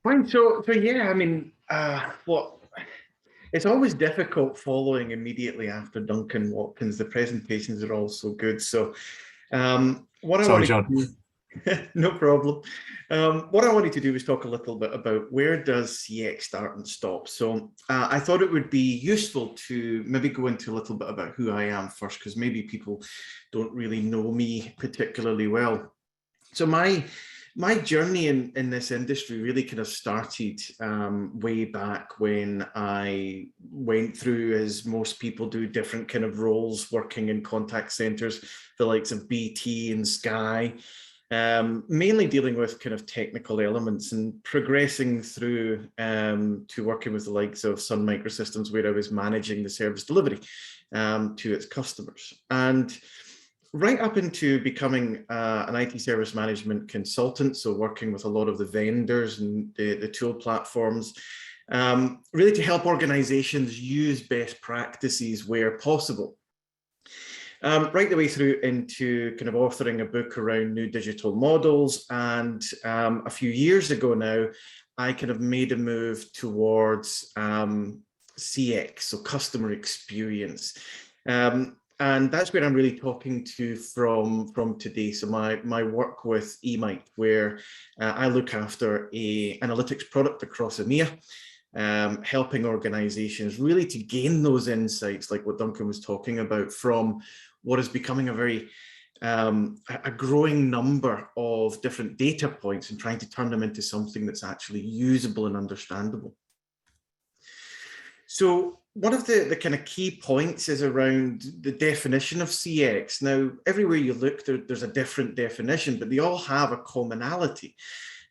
Fine. So yeah, I mean, what it's always difficult following immediately after Duncan Watkins. The presentations are all so good. So what I Sorry, wanted John. to do, no problem. What I wanted to do was talk a little bit about where does CX start and stop. So I thought it would be useful to maybe go into a little bit about who I am first, because maybe people don't really know me particularly well. So my journey in this industry really kind of started way back when I went through, as most people do, different kind of roles working in contact centers, the likes of BT and Sky, mainly dealing with kind of technical elements and progressing through to working with the likes of Sun Microsystems, where I was managing the service delivery to its customers. And right up into becoming an IT service management consultant, so working with a lot of the vendors and the tool platforms, really to help organizations use best practices where possible. Right the way through into kind of authoring a book around new digital models. And a few years ago now, I kind of made a move towards CX, so customer experience. And that's where I'm really talking to from today. So my work with eMight, where I look after a analytics product across EMEA, helping organizations really to gain those insights, like what Duncan was talking about, from what is becoming a very a growing number of different data points, and trying to turn them into something that's actually usable and understandable. So one of the kind of key points is around the definition of CX. Now, everywhere you look, there's a different definition, but they all have a commonality.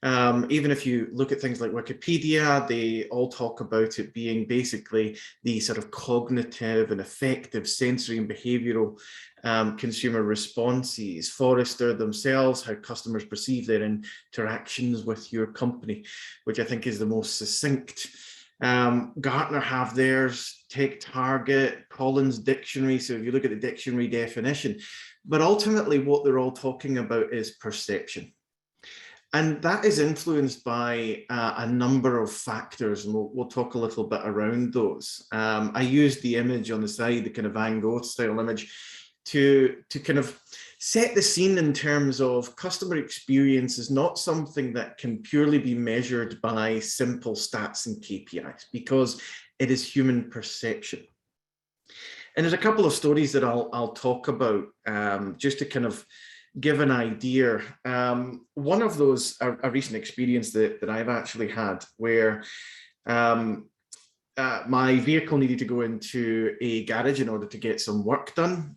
Even if you look at things like Wikipedia, they all talk about it being basically the sort of cognitive and affective sensory and behavioral consumer responses. Forrester themselves, how customers perceive their interactions with your company, which I think is the most succinct. Gartner have theirs, Take Target, Collins Dictionary. So if you look at the dictionary definition, but ultimately what they're all talking about is perception. And that is influenced by a number of factors, and we'll talk a little bit around those. I used the image on the side, the kind of Van Gogh style image, to kind of set the scene in terms of customer experience is not something that can purely be measured by simple stats and KPIs, because it is human perception. And there's a couple of stories that I'll talk about just to kind of give an idea. One of those, a recent experience that I've actually had, where my vehicle needed to go into a garage in order to get some work done.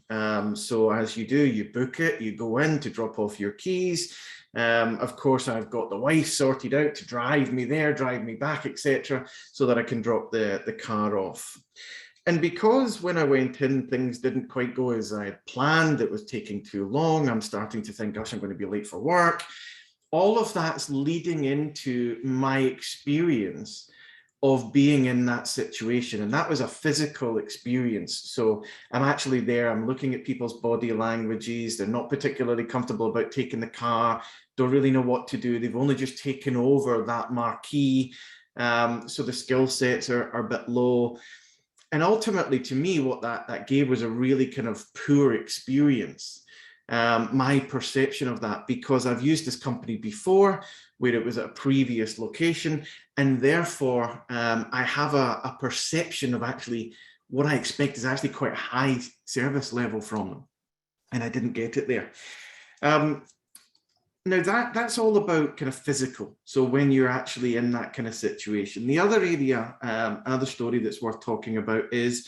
So as you do, you book it, you go in to drop off your keys. Of course, I've got the wife sorted out to drive me there, drive me back, etc., so that I can drop the car off. And because when I went in, things didn't quite go as I had planned, it was taking too long, I'm starting to think, gosh, I'm going to be late for work. All of that's leading into my experience of being in that situation. And that was a physical experience. So I'm actually there, I'm looking at people's body languages. They're not particularly comfortable about taking the car, don't really know what to do. They've only just taken over that marquee. So the skill sets are a bit low. And ultimately, to me, what that gave was a really kind of poor experience. My perception of that, because I've used this company before, where it was at a previous location, and therefore I have a perception of actually what I expect is actually quite a high service level from them, and I didn't get it there. Now that's all about kind of physical. So when you're actually in that kind of situation. The other area, another story that's worth talking about is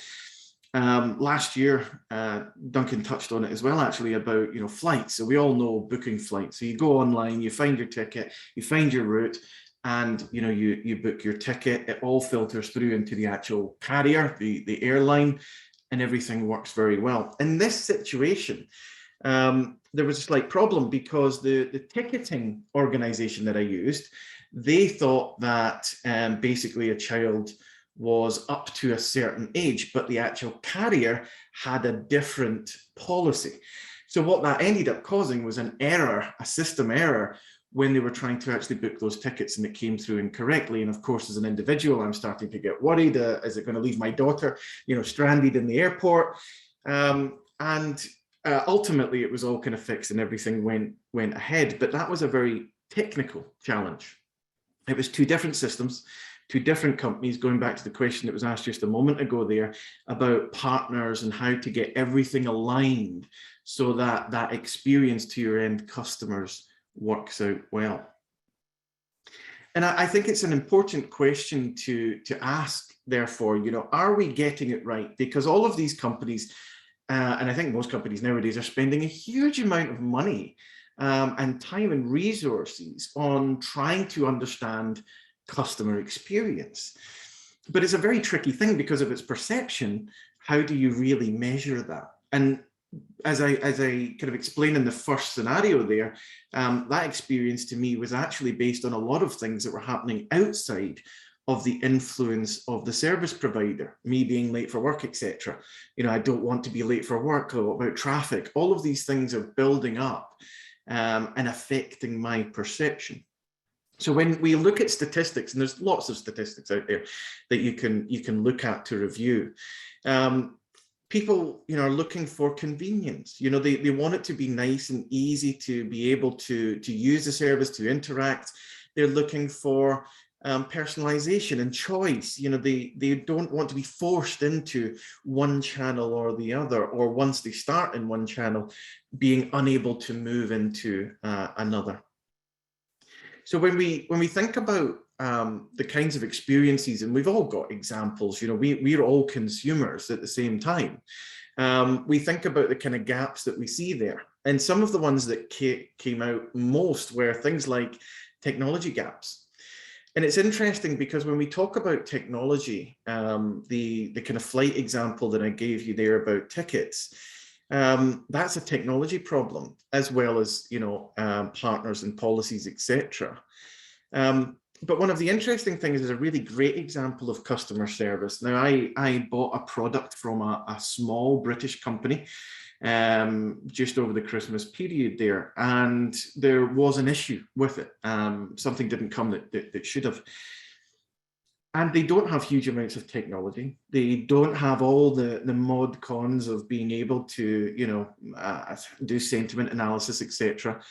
last year, Duncan touched on it as well, actually, about flights. So we all know booking flights. So you go online, you find your ticket, you find your route, and you book your ticket. It all filters through into the actual carrier, the airline, and everything works very well. In this situation, there was a slight problem, because the ticketing organization that I used, they thought that basically a child was up to a certain age, but the actual carrier had a different policy. So what that ended up causing was an error, a system error, when they were trying to actually book those tickets and it came through incorrectly. And of course, as an individual, I'm starting to get worried. Is it going to leave my daughter, stranded in the airport? Ultimately, it was all kind of fixed and everything went ahead. But that was a very technical challenge. It was two different systems, two different companies, going back to the question that was asked just a moment ago there about partners and how to get everything aligned so that that experience to your end customers works out well. And I think it's an important question to ask, therefore, are we getting it right? Because all of these companies, and I think most companies nowadays, are spending a huge amount of money and time and resources on trying to understand customer experience. But it's a very tricky thing because of its perception. How do you really measure that? And as I kind of explained in the first scenario there, that experience to me was actually based on a lot of things that were happening outside of the influence of the service provider, me being late for work, etc. I don't want to be late for work, or about traffic. All of these things are building up and affecting my perception. So when we look at statistics, and there's lots of statistics out there that you can look at to review, people are looking for convenience. They want it to be nice and easy to be able to use the service, to interact. They're looking for personalization and choice. They don't want to be forced into one channel or the other, or once they start in one channel, being unable to move into another. So when we think about the kinds of experiences, and we've all got examples, we're all consumers at the same time. We think about the kind of gaps that we see there. And some of the ones that came out most were things like technology gaps. And it's interesting because when we talk about technology, the kind of flight example that I gave you there about tickets, that's a technology problem, as well as partners and policies, etc. But one of the interesting things is a really great example of customer service. Now, I bought a product from a small British company just over the Christmas period there, and there was an issue with it. Something didn't come that should have. And they don't have huge amounts of technology. They don't have all the mod cons of being able to, do sentiment analysis, etc.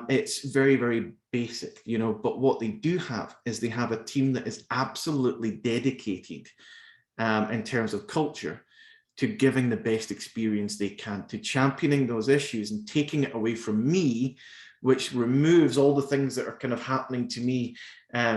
It's very, very basic, but what they do have is they have a team that is absolutely dedicated in terms of culture to giving the best experience they can, to championing those issues and taking it away from me, which removes all the things that are kind of happening to me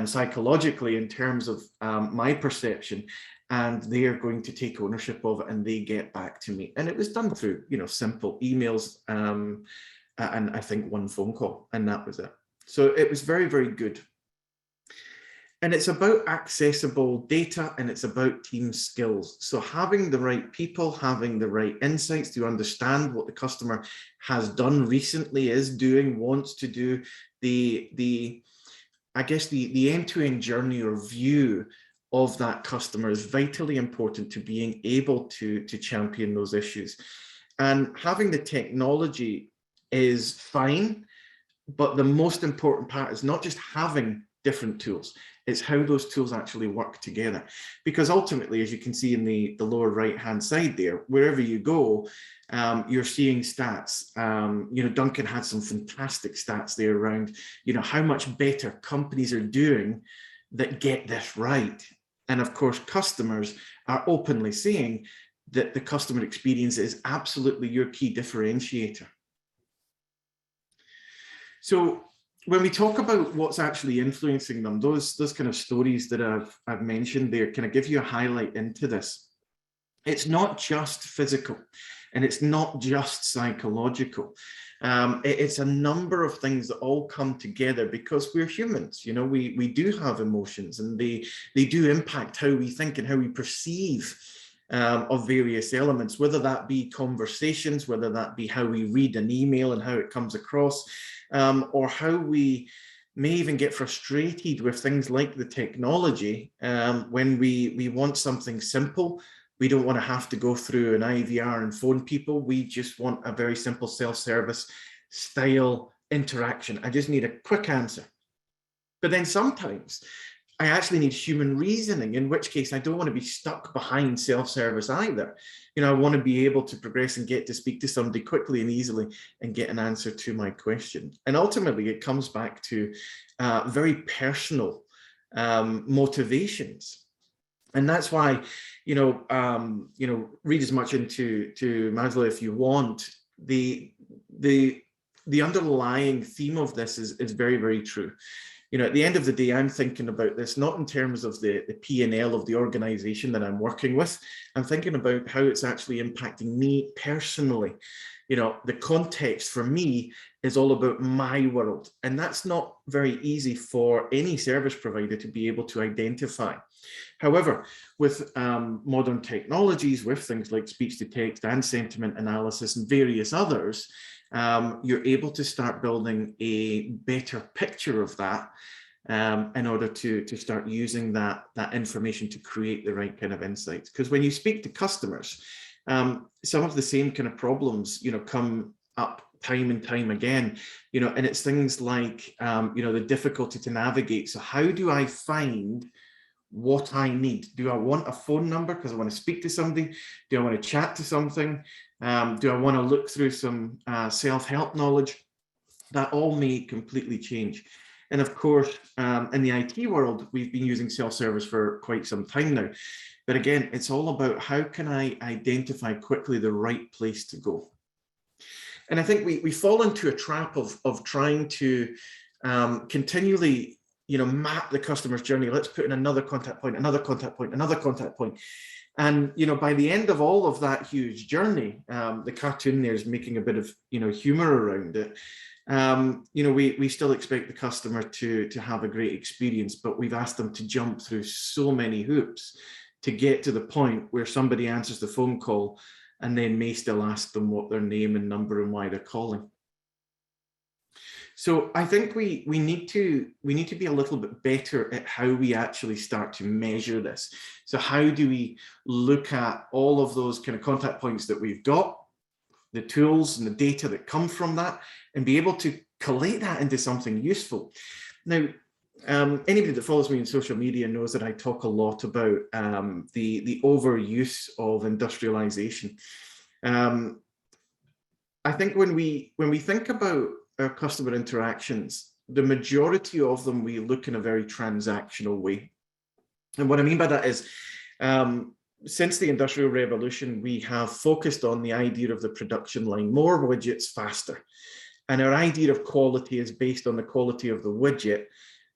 psychologically in terms of my perception, and they are going to take ownership of it and they get back to me. And it was done through, simple emails and I think one phone call, and that was it. So it was very, very good. And it's about accessible data, and it's about team skills. So having the right people, having the right insights to understand what the customer has done recently, is doing, wants to do, I guess the end-to-end journey or view of that customer is vitally important to being able to champion those issues. And having the technology is fine, but the most important part is not just having different tools, it's how those tools actually work together. Because ultimately, as you can see in the lower right hand side there, wherever you go, you're seeing stats. Duncan had some fantastic stats there around how much better companies are doing that get this right. And of course, customers are openly saying that the customer experience is absolutely your key differentiator. So when we talk about what's actually influencing them, those kind of stories that I've mentioned there kind of give you a highlight into this. It's not just physical, and it's not just psychological. It's a number of things that all come together because we're humans. We do have emotions, and they do impact how we think and how we perceive of various elements, whether that be conversations, whether that be how we read an email and how it comes across, or how we may even get frustrated with things like the technology when we want something simple. We don't want to have to go through an IVR and phone people. We just want a very simple self-service style interaction. I just need a quick answer. But then sometimes I actually need human reasoning, in which case I don't want to be stuck behind self-service either. You know, I want to be able to progress and get to speak to somebody quickly and easily and get an answer to my question. And ultimately, it comes back to very personal motivations. And that's why, read as much into Maslow if you want. The underlying theme of this is very, very true. You know, at the end of the day, I'm thinking about this not in terms of the P&L of the organization that I'm working with. I'm thinking about how it's actually impacting me personally. You know, the context for me is all about my world. And that's not very easy for any service provider to be able to identify. However, with modern technologies, with things like speech to text and sentiment analysis and various others, you're able to start building a better picture of that in order to start using that information to create the right kind of insights. Because when you speak to customers, some of the same kind of problems, come up time and time again, and it's things like, the difficulty to navigate. So how do I find what I need? Do I want a phone number because I want to speak to somebody? Do I want to chat to something? Do I want to look through some self-help knowledge? That all may completely change. And of course, in the IT world, we've been using self-service for quite some time now. But again, it's all about how can I identify quickly the right place to go? And I think we fall into a trap of trying to continually map the customer's journey. Let's put in another contact point, another contact point, another contact point. And, by the end of all of that huge journey, the cartoon there is making a bit of, humor around it. We still expect the customer to have a great experience, but we've asked them to jump through so many hoops to get to the point where somebody answers the phone call and then may still ask them what their name and number and why they're calling. So I think we need to be a little bit better at how we actually start to measure this. So how do we look at all of those kind of contact points that we've got, the tools and the data that come from that, and be able to collate that into something useful? Now, anybody that follows me on social media knows that I talk a lot about the overuse of industrialization. I think when we think about our customer interactions, the majority of them, we look in a very transactional way. And what I mean by that is, since the Industrial Revolution, we have focused on the idea of the production line, more widgets faster. And our idea of quality is based on the quality of the widget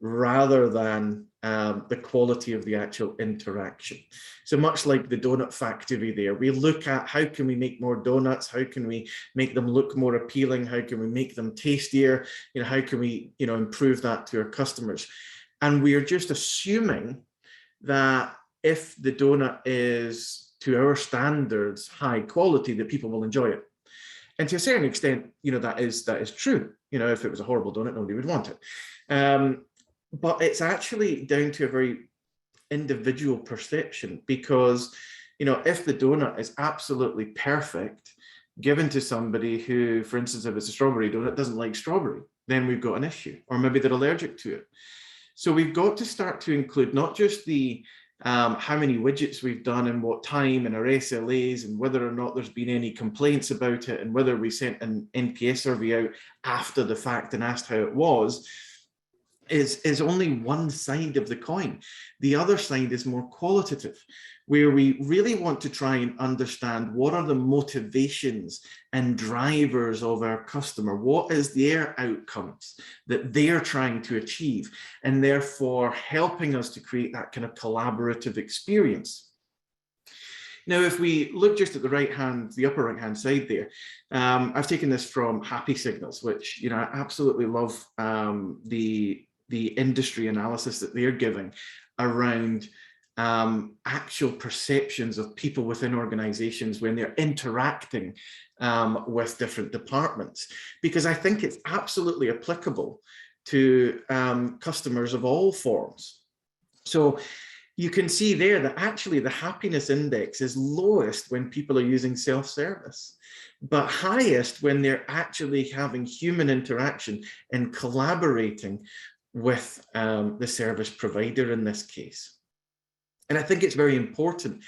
rather than the quality of the actual interaction. So much like the donut factory there, we look at how can we make more donuts, how can we make them look more appealing, how can we make them tastier, how can we improve that to our customers. And we're just assuming that if the donut is to our standards high quality, that people will enjoy it. And to a certain extent, that is true. If it was a horrible donut, nobody would want it. But it's actually down to a very individual perception, because, if the donut is absolutely perfect, given to somebody who, for instance, if it's a strawberry donut, doesn't like strawberry, then we've got an issue, or maybe they're allergic to it. So we've got to start to include not just the how many widgets we've done and what time and our SLAs and whether or not there's been any complaints about it and whether we sent an NPS survey out after the fact and asked how it was, is only one side of the coin. The other side is more qualitative, where we really want to try and understand what are the motivations and drivers of our customer, what is their outcomes that they're trying to achieve, and therefore helping us to create that kind of collaborative experience. Now, if we look just at the upper right-hand side there, I've taken this from Happy Signals, which, I absolutely love the industry analysis that they're giving around actual perceptions of people within organizations when they're interacting with different departments, because I think it's absolutely applicable to customers of all forms. So you can see there that actually the happiness index is lowest when people are using self-service, but highest when they're actually having human interaction and collaborating with the service provider in this case. And I think it's very important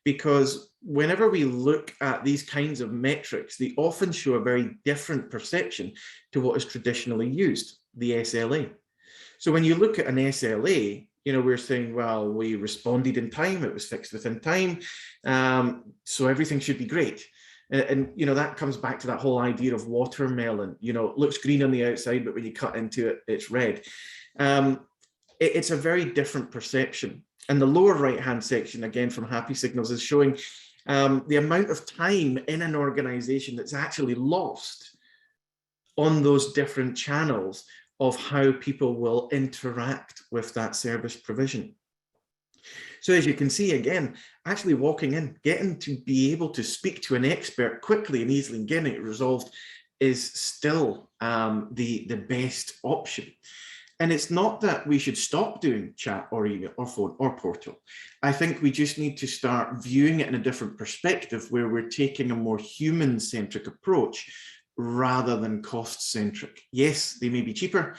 because whenever we look at these kinds of metrics, they often show a very different perception to what is traditionally used, the SLA. So when you look at an SLA, you know, we're saying, well, we responded in time, it was fixed within time, so everything should be great. And, you know, that comes back to that whole idea of watermelon. You know, it looks green on the outside, but when you cut into it, it's red. It's a very different perception. And the lower right-hand section, again, from Happy Signals, is showing the amount of time in an organization that's actually lost on those different channels of how people will interact with that service provision. So as you can see, again, actually walking in, getting to be able to speak to an expert quickly and easily and getting it resolved is still the best option. And it's not that we should stop doing chat or email or phone or portal. I think we just need to start viewing it in a different perspective where we're taking a more human-centric approach rather than cost-centric. Yes, they may be cheaper,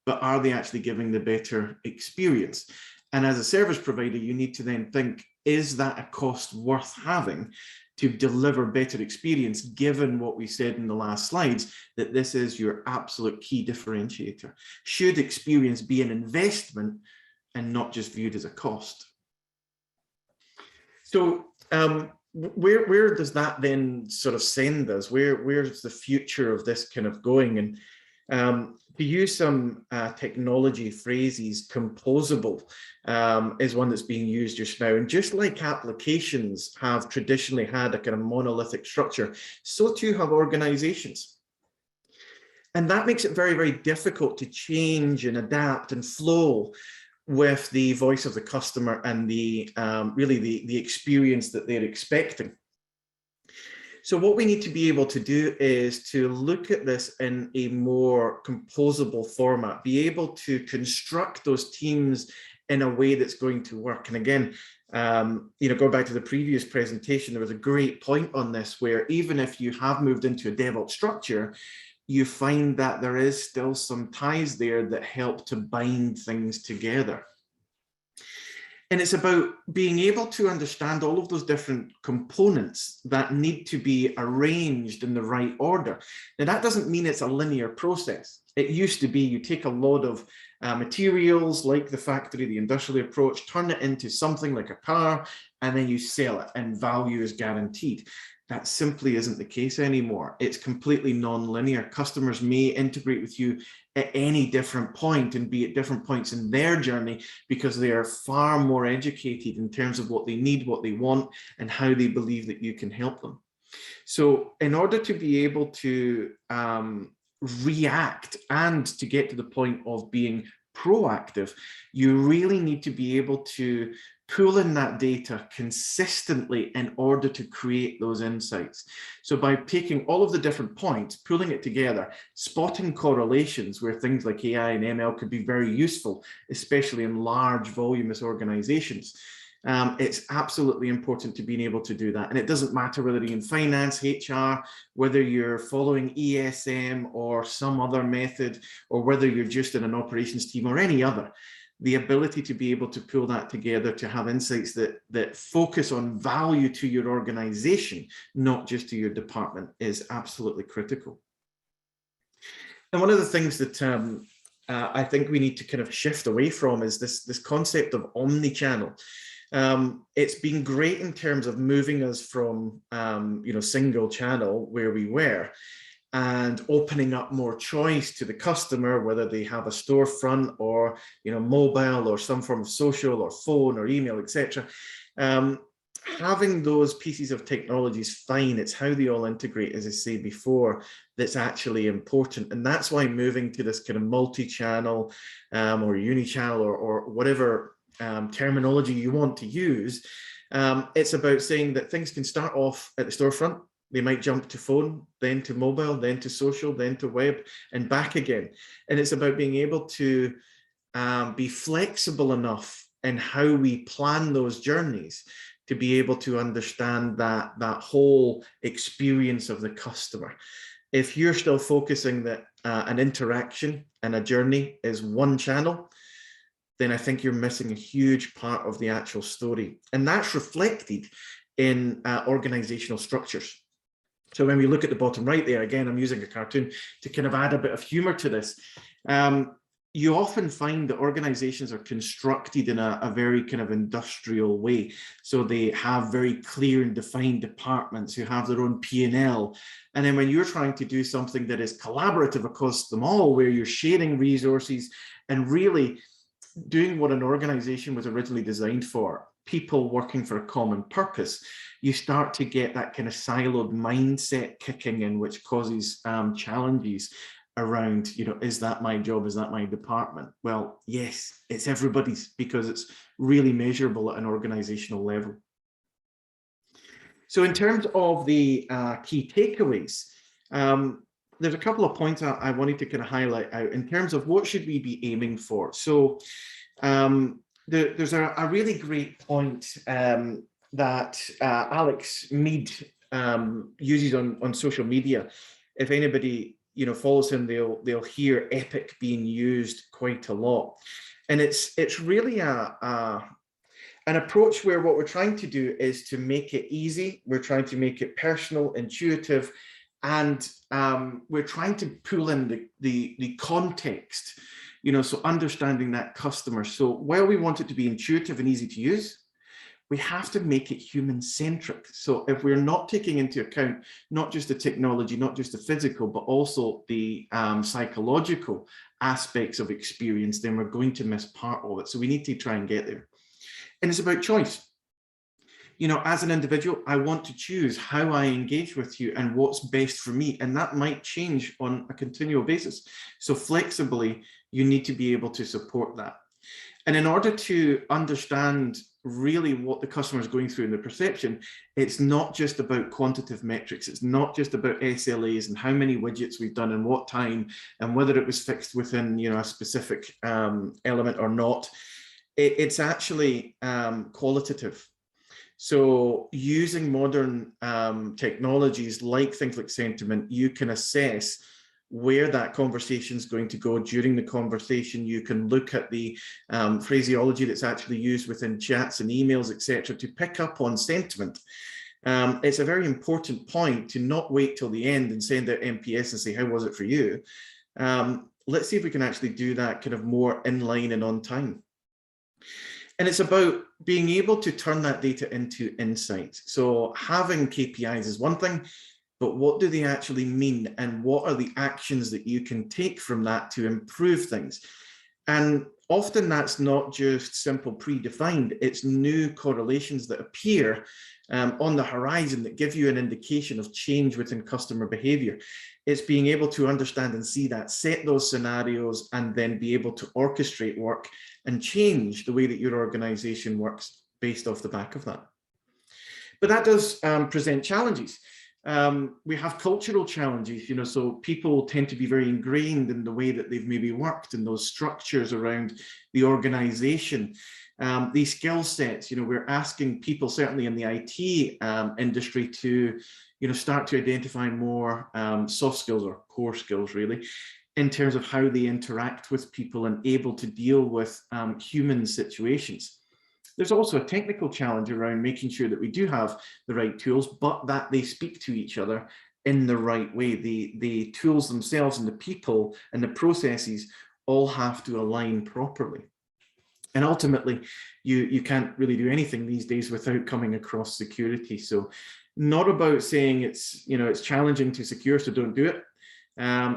but are they actually giving the better experience? And as a service provider, you need to then think, is that a cost worth having to deliver better experience, given what we said in the last slides, that this is your absolute key differentiator? Should experience be an investment and not just viewed as a cost? So where does that then sort of send us? Where's the future of this kind of going? And to use some technology phrases, composable is one that's being used just now. And just like applications have traditionally had a kind of monolithic structure, so too have organizations. And that makes it very, very difficult to change and adapt and flow with the voice of the customer and the really the experience that they're expecting. So what we need to be able to do is to look at this in a more composable format, be able to construct those teams in a way that's going to work. And again, you know, going back to the previous presentation, there was a great point on this, where even if you have moved into a DevOps structure, you find that there is still some ties there that help to bind things together. And it's about being able to understand all of those different components that need to be arranged in the right order. Now, that doesn't mean it's a linear process. It used to be you take a lot of materials like the factory, the industrial approach, turn it into something like a car, and then you sell it and value is guaranteed. That simply isn't the case anymore. It's completely non-linear. Customers may integrate with you at any different point and be at different points in their journey because they are far more educated in terms of what they need, what they want, and how they believe that you can help them. So in order to be able to react and to get to the point of being proactive, you really need to be able to pull in that data consistently in order to create those insights. So by taking all of the different points, pulling it together, spotting correlations where things like AI and ML could be very useful, especially in large voluminous organizations. It's absolutely important to being able to do that. And it doesn't matter whether you're in finance, HR, whether you're following ESM or some other method, or whether you're just in an operations team or any other. The ability to be able to pull that together, to have insights that focus on value to your organization, not just to your department, is absolutely critical. And one of the things that I think we need to kind of shift away from is this concept of omni-channel. It's been great in terms of moving us from you know, single channel where we were, and opening up more choice to the customer, whether they have a storefront or, you know, mobile or some form of social or phone or email, etc. Having those pieces of technology is fine. It's how they all integrate, as I say before, that's actually important. And that's why moving to this kind of multi-channel or uni-channel or whatever terminology you want to use, it's about saying that things can start off at the storefront. They might jump to phone, then to mobile, then to social, then to web, and back again. And it's about being able to be flexible enough in how we plan those journeys to be able to understand that whole experience of the customer. If you're still focusing that an interaction and a journey is one channel, then I think you're missing a huge part of the actual story. And that's reflected in organizational structures. So when we look at the bottom right there, again, I'm using a cartoon to kind of add a bit of humor to this. You often find that organizations are constructed in a very kind of industrial way. So they have very clear and defined departments who have their own P&L. And then when you're trying to do something that is collaborative across them all, where you're sharing resources and really doing what an organization was originally designed for, people working for a common purpose, you start to get that kind of siloed mindset kicking in, which causes challenges around, you know, is that my job? Is that my department? Well, yes, it's everybody's, because it's really measurable at an organizational level. So in terms of the key takeaways, there's a couple of points I wanted to kind of highlight out in terms of what should we be aiming for. So there's a really great point that Alex Mead uses on social media. If anybody follows him, they'll hear epic being used quite a lot, and it's really an approach where what we're trying to do is to make it easy. We're trying to make it personal, intuitive, and we're trying to pull in the context, so understanding that customer. So while we want it to be intuitive and easy to use, we have to make it human-centric. So if we're not taking into account not just the technology, not just the physical, but also the psychological aspects of experience, then we're going to miss part of it. So we need to try and get there. And it's about choice. As an individual, I want to choose how I engage with you and what's best for me. And that might change on a continual basis. So flexibly, you need to be able to support that. And in order to understand really what the customer is going through in the perception, it's not just about quantitative metrics. It's not just about SLAs and how many widgets we've done and what time and whether it was fixed within a specific element or not. It's actually qualitative. So using modern technologies like things like sentiment, you can assess where that conversation is going to go during the conversation. You can look at the phraseology that's actually used within chats and emails, etc., to pick up on sentiment. It's a very important point to not wait till the end and send out NPS and say, how was it for you? Let's see if we can actually do that kind of more in line and on time. And it's about being able to turn that data into insights. So having KPIs is one thing, but what do they actually mean? And what are the actions that you can take from that to improve things? And often that's not just simple predefined, it's new correlations that appear on the horizon that give you an indication of change within customer behavior. It's being able to understand and see that, set those scenarios, and then be able to orchestrate work and change the way that your organization works based off the back of that. But that does present challenges. We have cultural challenges, so people tend to be very ingrained in the way that they've maybe worked in those structures around the organization. These skill sets, we're asking people, certainly in the IT industry, to start to identify more soft skills or core skills, really, in terms of how they interact with people and able to deal with human situations. There's also a technical challenge around making sure that we do have the right tools, but that they speak to each other in the right way. The tools themselves and the people and the processes all have to align properly. And ultimately, you can't really do anything these days without coming across security. So not about saying it's challenging to secure, so don't do it.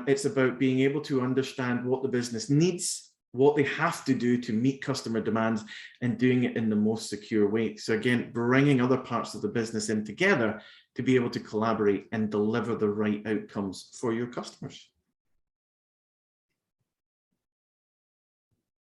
It's about being able to understand what the business needs, what they have to do to meet customer demands, and doing it in the most secure way. So again, bringing other parts of the business in together to be able to collaborate and deliver the right outcomes for your customers.